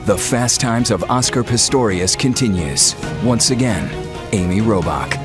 The Fast Times of Oscar Pistorius continues. Once again, Amy Robach.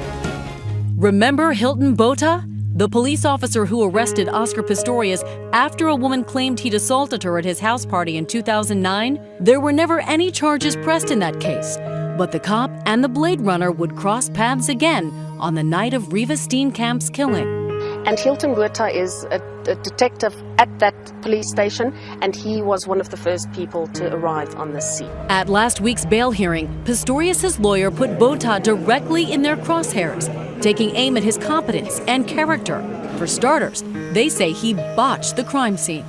Remember Hilton Botha? The police officer who arrested Oscar Pistorius after a woman claimed he'd assaulted her at his house party in 2009? There were never any charges pressed in that case, but the cop and the Blade Runner would cross paths again on the night of Riva Steenkamp's killing. And Hilton Botha is a detective at that police station, and he was one of the first people to arrive on the scene. At last week's bail hearing, Pistorius' lawyer put Botha directly in their crosshairs, taking aim at his competence and character. For starters, they say he botched the crime scene.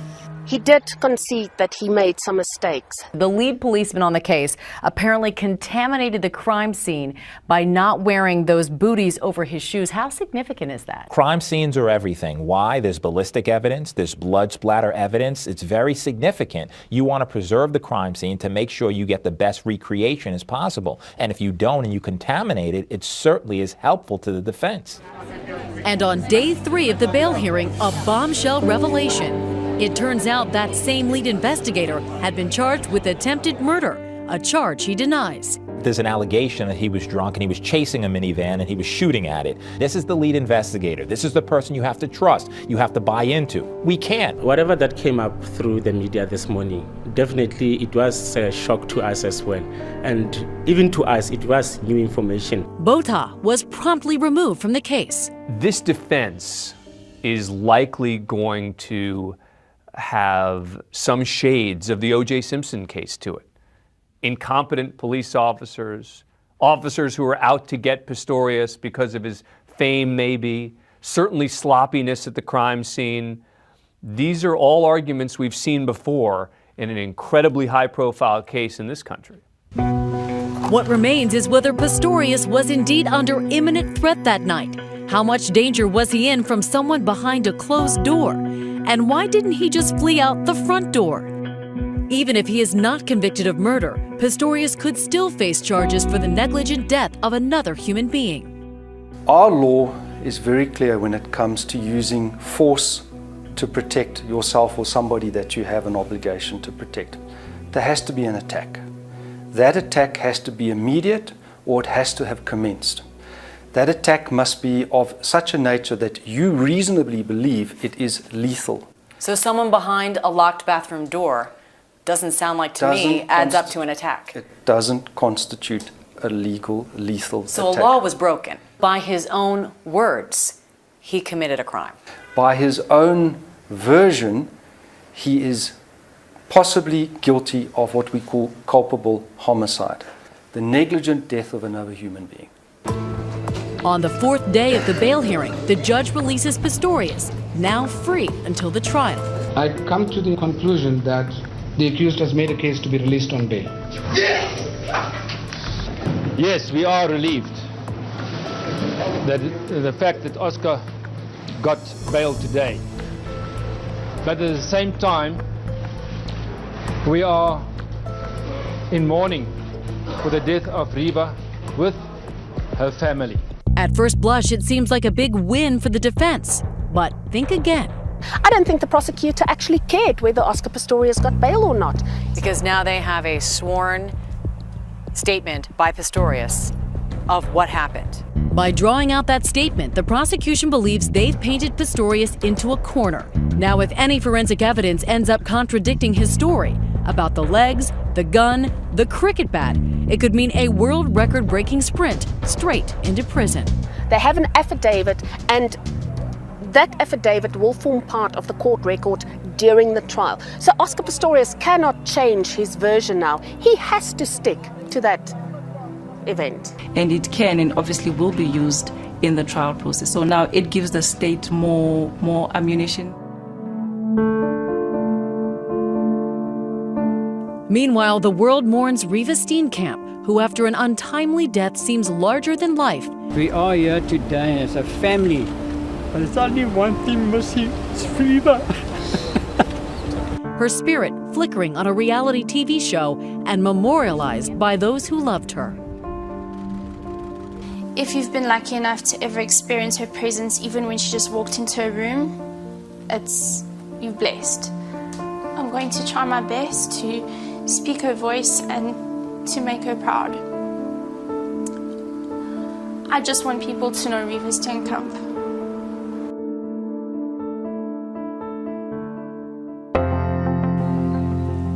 He did concede that he made some mistakes. The lead policeman on the case apparently contaminated the crime scene by not wearing those booties over his shoes. How significant is that? Crime scenes are everything. Why? There's ballistic evidence, there's blood splatter evidence. It's very significant. You want to preserve the crime scene to make sure you get the best recreation as possible. And if you don't and you contaminate it, it certainly is helpful to the defense. And on day 3 of the bail hearing, a bombshell revelation. It turns out that same lead investigator had been charged with attempted murder, a charge he denies. There's an allegation that he was drunk and he was chasing a minivan and he was shooting at it. This is the lead investigator. This is the person you have to trust, you have to buy into. We can't. Whatever that came up through the media this morning, definitely it was a shock to us as well. And even to us, it was new information. Botha was promptly removed from the case. This defense is likely going to have some shades of the O.J. Simpson case to it. Incompetent police officers, officers who are out to get Pistorius because of his fame maybe, certainly sloppiness at the crime scene. These are all arguments we've seen before in an incredibly high-profile case in this country. What remains is whether Pistorius was indeed under imminent threat that night. How much danger was he in from someone behind a closed door? And why didn't he just flee out the front door? Even if he is not convicted of murder, Pistorius could still face charges for the negligent death of another human being. Our law is very clear when it comes to using force to protect yourself or somebody that you have an obligation to protect. There has to be an attack. That attack has to be immediate, or it has to have commenced. That attack must be of such a nature that you reasonably believe it is lethal. So someone behind a locked bathroom door doesn't sound like, to me, adds up to an attack. It doesn't constitute a legal, lethal attack. So a law was broken. By his own words, he committed a crime. By his own version, he is possibly guilty of what we call culpable homicide, the negligent death of another human being. On the 4th day of the bail hearing, the judge releases Pistorius, now free until the trial. I come to the conclusion that the accused has made a case to be released on bail. Yes, we are relieved that the fact that Oscar got bail today. But at the same time, we are in mourning for the death of Riva with her family. At first blush, it seems like a big win for the defense. But think again. I don't think the prosecutor actually cared whether Oscar Pistorius got bail or not. Because now they have a sworn statement by Pistorius of what happened. By drawing out that statement, the prosecution believes they've painted Pistorius into a corner. Now, if any forensic evidence ends up contradicting his story about the legs, the gun, the cricket bat, it could mean a world record-breaking sprint straight into prison. They have an affidavit, and that affidavit will form part of the court record during the trial. So Oscar Pistorius cannot change his version now. He has to stick to that event. And it can and obviously will be used in the trial process. So now it gives the state more ammunition. Meanwhile, the world mourns Riva Steenkamp, who after an untimely death seems larger than life. We are here today as a family, but it's only one thing missing, it's Riva. Her spirit flickering on a reality TV show and memorialized by those who loved her. If you've been lucky enough to ever experience her presence, even when she just walked into a room, you're blessed. I'm going to try my best to speak her voice and to make her proud. I just want people to know Reeva Steenkamp.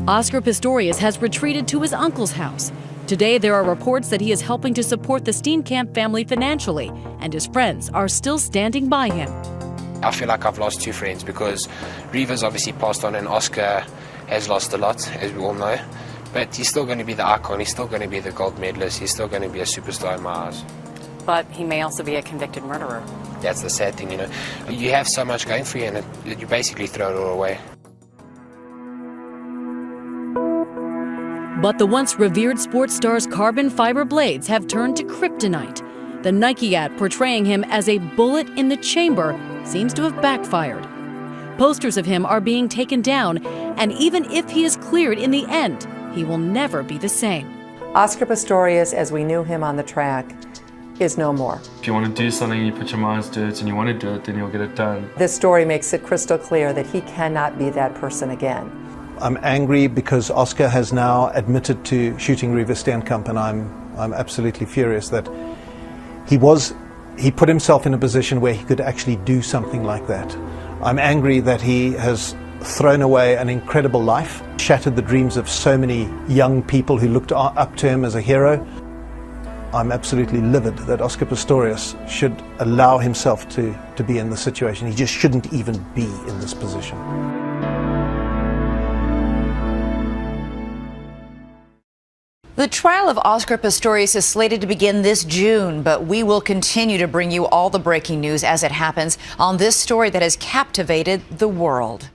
Oscar Pistorius has retreated to his uncle's house. Today, there are reports that he is helping to support the Steenkamp family financially, and his friends are still standing by him. I feel like I've lost two friends because Reeva's obviously passed on and Oscar has lost a lot, as we all know. But he's still going to be the icon, he's still going to be the gold medalist, he's still going to be a superstar in my eyes. But he may also be a convicted murderer. That's the sad thing, you know. You have so much going for you and you basically throw it all away. But the once revered sports star's carbon fiber blades have turned to kryptonite. The Nike ad portraying him as a bullet in the chamber seems to have backfired. Posters of him are being taken down, and even if he is cleared in the end, he will never be the same. Oscar Pistorius, as we knew him on the track, is no more. If you want to do something, you put your mind to it, and you want to do it, then you'll get it done. This story makes it crystal clear that he cannot be that person again. I'm angry because Oscar has now admitted to shooting Reeva Steenkamp, and I'm absolutely furious that he put himself in a position where he could actually do something like that. I'm angry that he has thrown away an incredible life, shattered the dreams of so many young people who looked up to him as a hero. I'm absolutely livid that Oscar Pistorius should allow himself to be in this situation. He just shouldn't even be in this position. The trial of Oscar Pistorius is slated to begin this June, but we will continue to bring you all the breaking news as it happens on this story that has captivated the world.